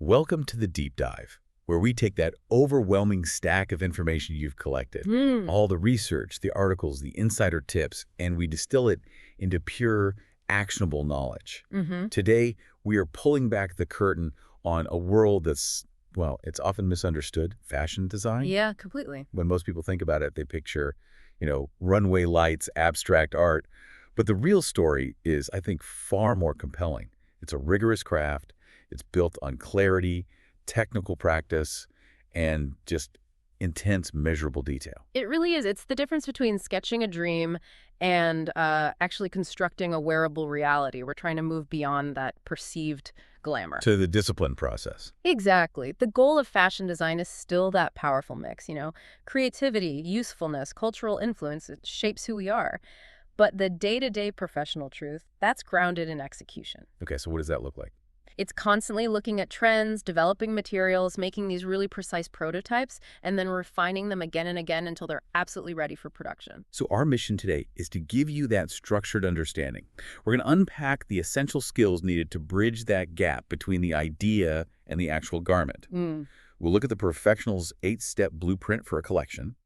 Welcome to the Deep Dive, where we take that overwhelming stack of information you've collected, all the research, the articles, the insider tips, and we distill it into pure, actionable knowledge. Today, we are pulling back the curtain on a world that's, well, it's often misunderstood, fashion design. Yeah, completely. When most people think about it, they picture, runway lights, abstract art. But the real story is, I think, far more compelling. It's a rigorous craft. It's built on clarity, technical practice, and just intense, measurable detail. It really is. It's the difference between sketching a dream and actually constructing a wearable reality. We're trying to move beyond that perceived glamour. To the discipline process. Exactly. The goal of fashion design is still that powerful mix, creativity, usefulness, cultural influence. It shapes who we are. But the day-to-day professional truth, that's grounded in execution. Okay, so what does that look like? It's constantly looking at trends, developing materials, making these really precise prototypes, and then refining them again and again until they're absolutely ready for production. So our mission today is to give you that structured understanding. We're going to unpack the essential skills needed to bridge that gap between the idea and the actual garment. We'll look at the professional's 8-step blueprint for a collection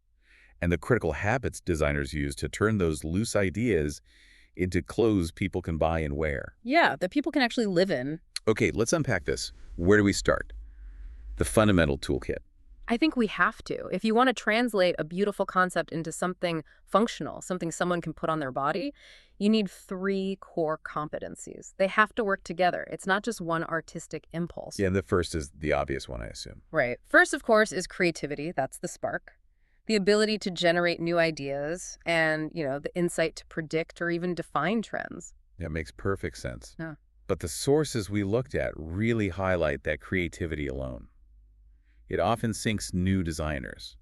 and the critical habits designers use to turn those loose ideas into clothes people can buy and wear. Yeah, that people can actually live in. Okay, let's unpack this. Where do we start? The fundamental toolkit. I think we have to. If you want to translate a beautiful concept into something functional, something someone can put on their body, you need 3 core competencies. They have to work together. It's not just one artistic impulse. Yeah, the first is the obvious one, I assume. Right. First, of course, is creativity. That's the spark. The ability to generate new ideas and, the insight to predict or even define trends. That makes perfect sense. Yeah. But the sources we looked at really highlight that creativity alone. It often sinks new designers.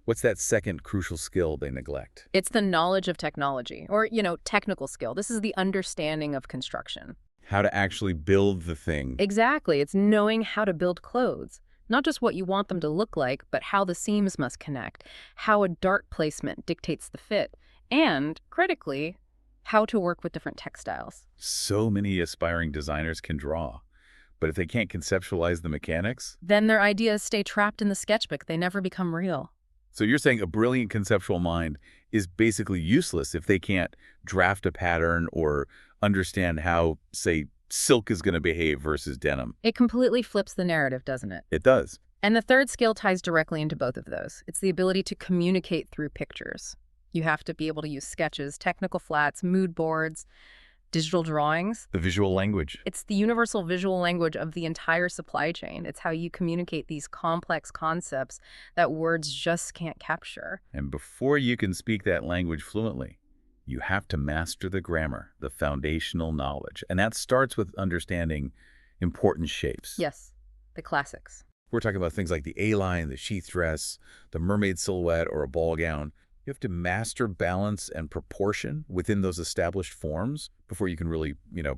What's that second crucial skill they neglect? It's the knowledge of technology, or, technical skill. This is the understanding of construction. How to actually build the thing. Exactly. It's knowing how to build clothes. Not just what you want them to look like, but how the seams must connect, how a dart placement dictates the fit, and, critically, how to work with different textiles. So many aspiring designers can draw, but if they can't conceptualize the mechanics? Then their ideas stay trapped in the sketchbook. They never become real. So you're saying a brilliant conceptual mind is basically useless if they can't draft a pattern or understand how, say, silk is going to behave versus denim. It completely flips the narrative, doesn't it? It does. And the third skill ties directly into both of those. It's the ability to communicate through pictures. You have to be able to use sketches, technical flats, mood boards, digital drawings. The visual language. It's the universal visual language of the entire supply chain. It's how you communicate these complex concepts that words just can't capture. And before you can speak that language fluently, you have to master the grammar, the foundational knowledge. And that starts with understanding important shapes. Yes, the classics. We're talking about things like the A-line, the sheath dress, the mermaid silhouette, or a ball gown. You have to master balance and proportion within those established forms before you can really,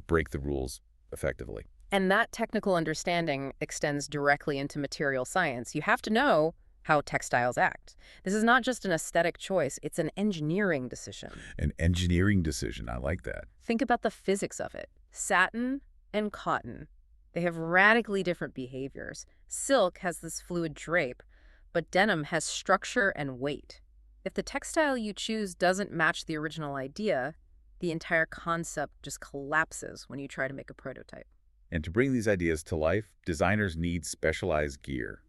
break the rules effectively. And that technical understanding extends directly into material science. You have to know how textiles act. This is not just an aesthetic choice, it's an engineering decision. An engineering decision, I like that. Think about the physics of it. Satin and cotton, they have radically different behaviors. Silk has this fluid drape, but denim has structure and weight. If the textile you choose doesn't match the original idea, the entire concept just collapses when you try to make a prototype. And to bring these ideas to life, designers need specialized gear.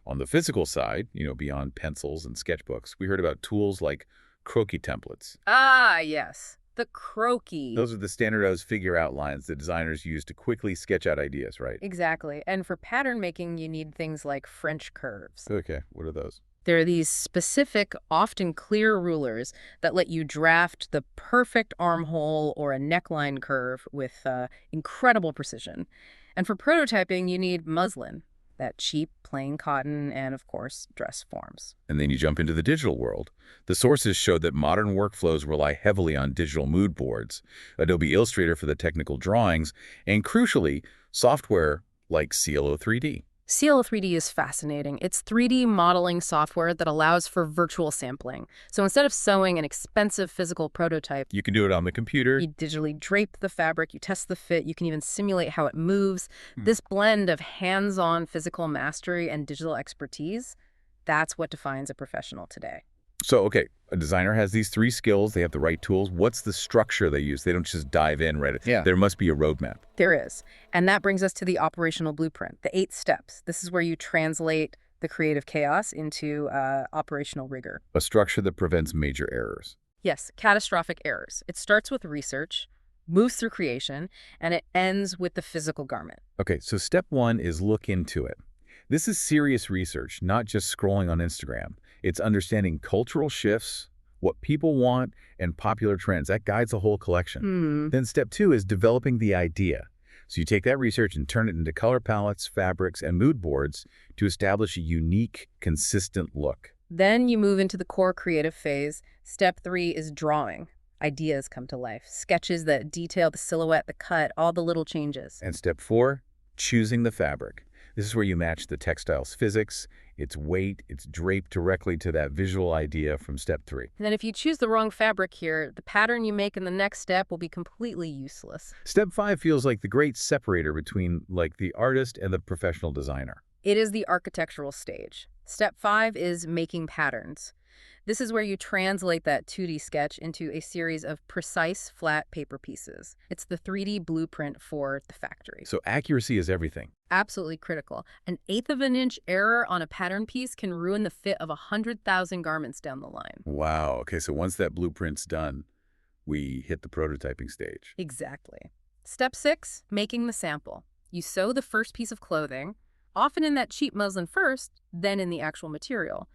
On the physical side, beyond pencils and sketchbooks, we heard about tools like croquis templates. Ah, yes. The croquis. Those are the standardized figure outlines that designers use to quickly sketch out ideas, right? Exactly. And for pattern making, you need things like French curves. Okay, what are those? There are these specific, often clear rulers that let you draft the perfect armhole or a neckline curve with incredible precision. And for prototyping, you need muslin, that cheap, plain cotton, and, of course, dress forms. And then you jump into the digital world. The sources show that modern workflows rely heavily on digital mood boards, Adobe Illustrator for the technical drawings, and crucially, software like CLO 3D. CL3D is fascinating. It's 3D modeling software that allows for virtual sampling. So instead of sewing an expensive physical prototype, You can do it on the computer. you digitally drape the fabric, you test the fit, you can even simulate how it moves. Hmm. This blend of hands-on physical mastery and digital expertise, that's what defines a professional today. So, okay, a designer has these three skills. They have the right tools. What's the structure they use? They don't just dive in, right? Yeah. There must be a roadmap. There is. And that brings us to the operational blueprint, the 8 steps. This is where you translate the creative chaos into operational rigor. A structure that prevents major errors. Yes, catastrophic errors. It starts with research, moves through creation, and it ends with the physical garment. Okay, so step one is look into it. This is serious research, not just scrolling on Instagram. It's understanding cultural shifts, what people want, and popular trends. That guides the whole collection. Then step two is developing the idea. So you take that research and turn it into color palettes, fabrics, and mood boards to establish a unique, consistent look. Then you move into the core creative phase. Step 3 is drawing. Ideas come to life. Sketches that detail the silhouette, the cut, all the little changes. And step four, choosing the fabric. This is where you match the textile's physics, its weight, it's draped directly to that visual idea from step 3. And then if you choose the wrong fabric here, the pattern you make in the next step will be completely useless. Step 5 feels like the great separator between like the artist and the professional designer. It is the architectural stage. Step 5 is making patterns. This is where you translate that 2D sketch into a series of precise, flat paper pieces. It's the 3D blueprint for the factory. So accuracy is everything. Absolutely critical. An eighth of an inch error on a pattern piece can ruin the fit of 100,000 garments down the line. Wow. Okay, so once that blueprint's done, we hit the prototyping stage. Exactly. Step 6, making the sample. You sew the first piece of clothing, often in that cheap muslin first, then in the actual material.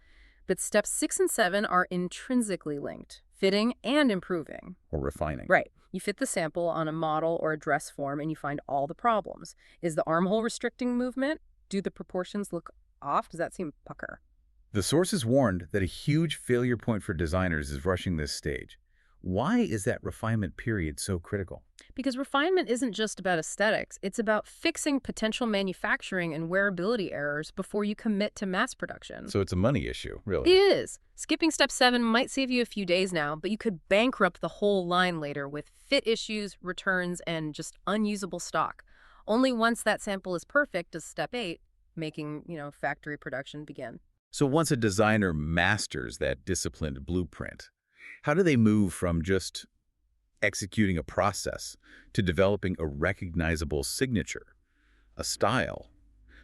But steps 6 and 7 are intrinsically linked, fitting and improving. Or refining. Right. You fit the sample on a model or a dress form and you find all the problems. Is the armhole restricting movement? Do the proportions look off? Does that seem pucker? The sources warned that a huge failure point for designers is rushing this stage. Why is that refinement period so critical? Because refinement isn't just about aesthetics. It's about fixing potential manufacturing and wearability errors before you commit to mass production. So it's a money issue, really. It is. Skipping step 7 might save you a few days now, but you could bankrupt the whole line later with fit issues, returns, and just unusable stock. Only once that sample is perfect does step 8, making, factory production, begin. So once a designer masters that disciplined blueprint, how do they move from just executing a process to developing a recognizable signature, a style?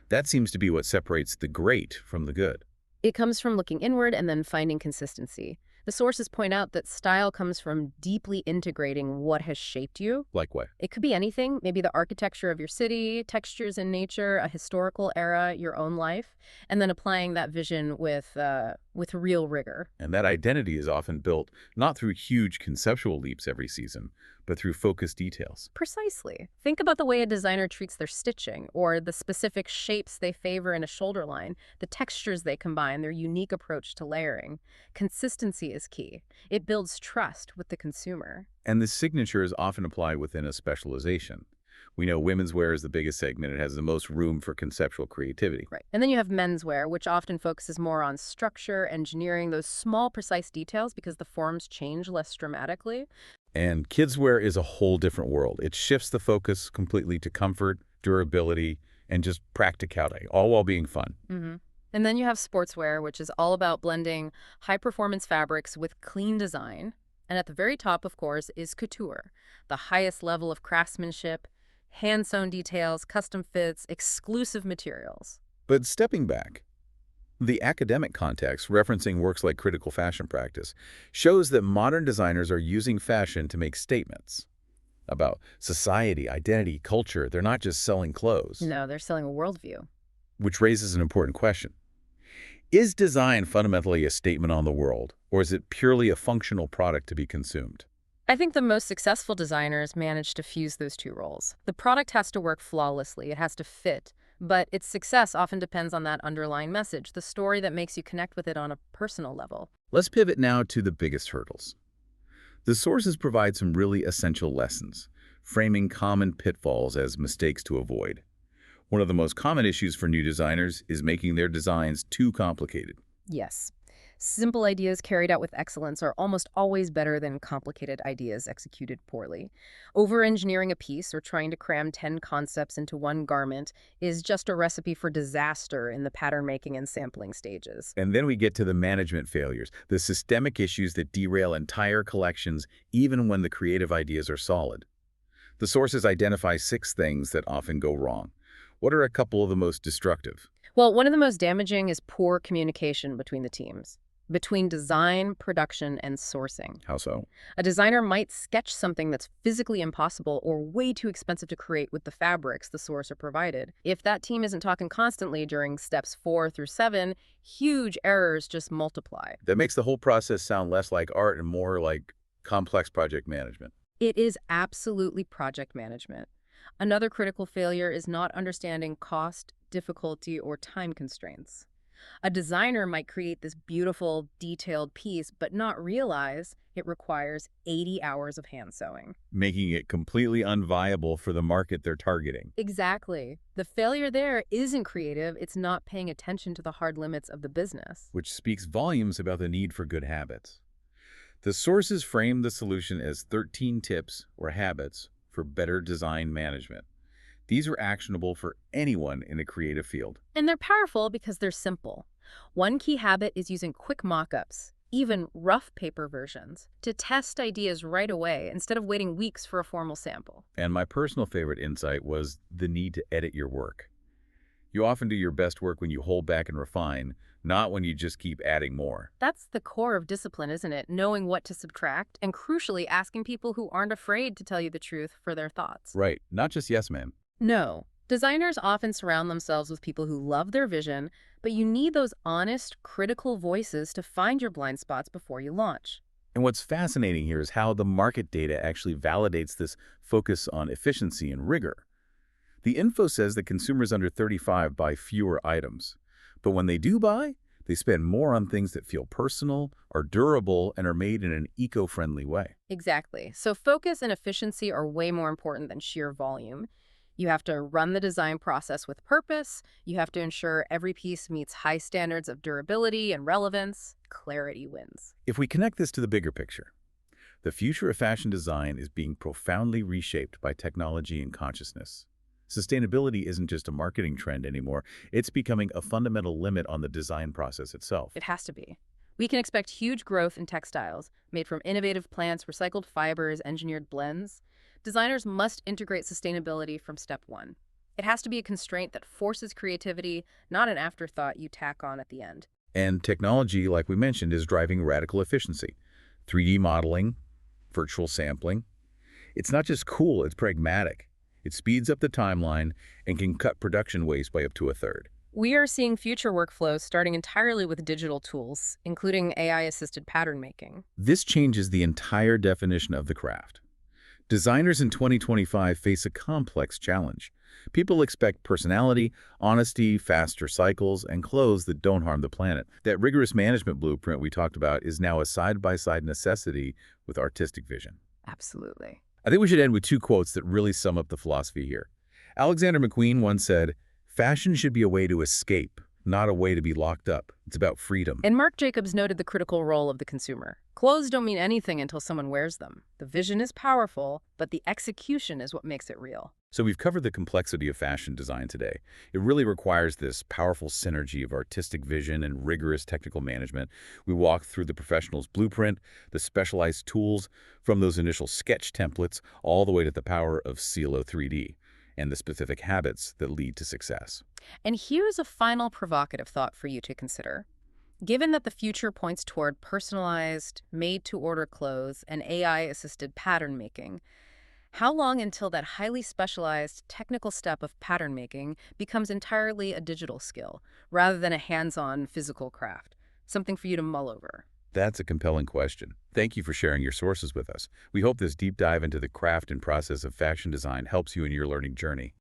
That seems to be what separates the great from the good. It comes from looking inward and then finding consistency. The sources point out that style comes from deeply integrating what has shaped you. Like what? It could be anything, maybe the architecture of your city, textures in nature, a historical era, your own life, and then applying that vision with real rigor. And that identity is often built not through huge conceptual leaps every season, but through focused details. Precisely. Think about the way a designer treats their stitching, or the specific shapes they favor in a shoulder line, the textures they combine, their unique approach to layering. Consistency is key. It builds trust with the consumer. And the signature is often applied within a specialization. We know women's wear is the biggest segment. It has the most room for conceptual creativity. Right. And then you have menswear, which often focuses more on structure, engineering, those small, precise details because the forms change less dramatically. And kids' wear is a whole different world. It shifts the focus completely to comfort, durability, and just practicality, all while being fun. And then you have sportswear, which is all about blending high-performance fabrics with clean design. And at the very top, of course, is couture, the highest level of craftsmanship, hand-sewn details, custom fits, exclusive materials. But stepping back, the academic context, referencing works like critical fashion practice, shows that modern designers are using fashion to make statements about society, identity, culture. They're not just selling clothes. No, they're selling a worldview. Which raises an important question. Is design fundamentally a statement on the world, or is it purely a functional product to be consumed? I think the most successful designers manage to fuse those two roles. The product has to work flawlessly. It has to fit. But its success often depends on that underlying message, the story that makes you connect with it on a personal level. Let's pivot now to the biggest hurdles. The sources provide some really essential lessons, framing common pitfalls as mistakes to avoid. One of the most common issues for new designers is making their designs too complicated. Yes. Simple ideas carried out with excellence are almost always better than complicated ideas executed poorly. Over-engineering a piece or trying to cram 10 concepts into one garment is just a recipe for disaster in the pattern making and sampling stages. And then we get to the management failures, the systemic issues that derail entire collections even when the creative ideas are solid. The sources identify 6 things that often go wrong. What are a couple of the most destructive? Well, one of the most damaging is poor communication between the teams, between design, production, and sourcing. How so? A designer might sketch something that's physically impossible or way too expensive to create with the fabrics the sourcer provided. If that team isn't talking constantly during steps 4 through 7, huge errors just multiply. That makes the whole process sound less like art and more like complex project management. It is absolutely project management. Another critical failure is not understanding cost, difficulty, or time constraints. A designer might create this beautiful, detailed piece, but not realize it requires 80 hours of hand sewing. Making it completely unviable for the market they're targeting. Exactly. The failure there isn't creative, it's not paying attention to the hard limits of the business. Which speaks volumes about the need for good habits. The sources frame the solution as 13 tips or habits for better design management. These are actionable for anyone in the creative field. And they're powerful because they're simple. One key habit is using quick mock-ups, even rough paper versions, to test ideas right away instead of waiting weeks for a formal sample. And my personal favorite insight was the need to edit your work. You often do your best work when you hold back and refine, not when you just keep adding more. That's the core of discipline, isn't it? Knowing what to subtract and, crucially, asking people who aren't afraid to tell you the truth for their thoughts. Right, not just yes, ma'am. No. Designers often surround themselves with people who love their vision, but you need those honest, critical voices to find your blind spots before you launch. And what's fascinating here is how the market data actually validates this focus on efficiency and rigor. The info says that consumers under 35 buy fewer items, but when they do buy, they spend more on things that feel personal, are durable, and are made in an eco-friendly way. Exactly. So focus and efficiency are way more important than sheer volume. You have to run the design process with purpose. You have to ensure every piece meets high standards of durability and relevance. Clarity wins. If we connect this to the bigger picture, the future of fashion design is being profoundly reshaped by technology and consciousness. Sustainability isn't just a marketing trend anymore. It's becoming a fundamental limit on the design process itself. It has to be. We can expect huge growth in textiles made from innovative plants, recycled fibers, engineered blends. Designers must integrate sustainability from step 1. It has to be a constraint that forces creativity, not an afterthought you tack on at the end. And technology, like we mentioned, is driving radical efficiency. 3D modeling, virtual sampling. It's not just cool, it's pragmatic. It speeds up the timeline and can cut production waste by up to a third. We are seeing future workflows starting entirely with digital tools, including AI-assisted pattern making. This changes the entire definition of the craft. Designers in 2025 face a complex challenge. People expect personality, honesty, faster cycles, and clothes that don't harm the planet. That rigorous management blueprint we talked about is now a side-by-side necessity with artistic vision. Absolutely. I think we should end with 2 quotes that really sum up the philosophy here. Alexander McQueen once said, "Fashion should be a way to escape, not a way to be locked up. It's about freedom." And Marc Jacobs noted the critical role of the consumer. Clothes don't mean anything until someone wears them. The vision is powerful, but the execution is what makes it real. So we've covered the complexity of fashion design today. It really requires this powerful synergy of artistic vision and rigorous technical management. We walked through the professional's blueprint, the specialized tools, from those initial sketch templates all the way to the power of CLO 3D and the specific habits that lead to success. And here's a final provocative thought for you to consider. Given that the future points toward personalized, made-to-order clothes and AI-assisted pattern making, how long until that highly specialized technical step of pattern making becomes entirely a digital skill, rather than a hands-on physical craft? Something for you to mull over. That's a compelling question. Thank you for sharing your sources with us. We hope this deep dive into the craft and process of fashion design helps you in your learning journey.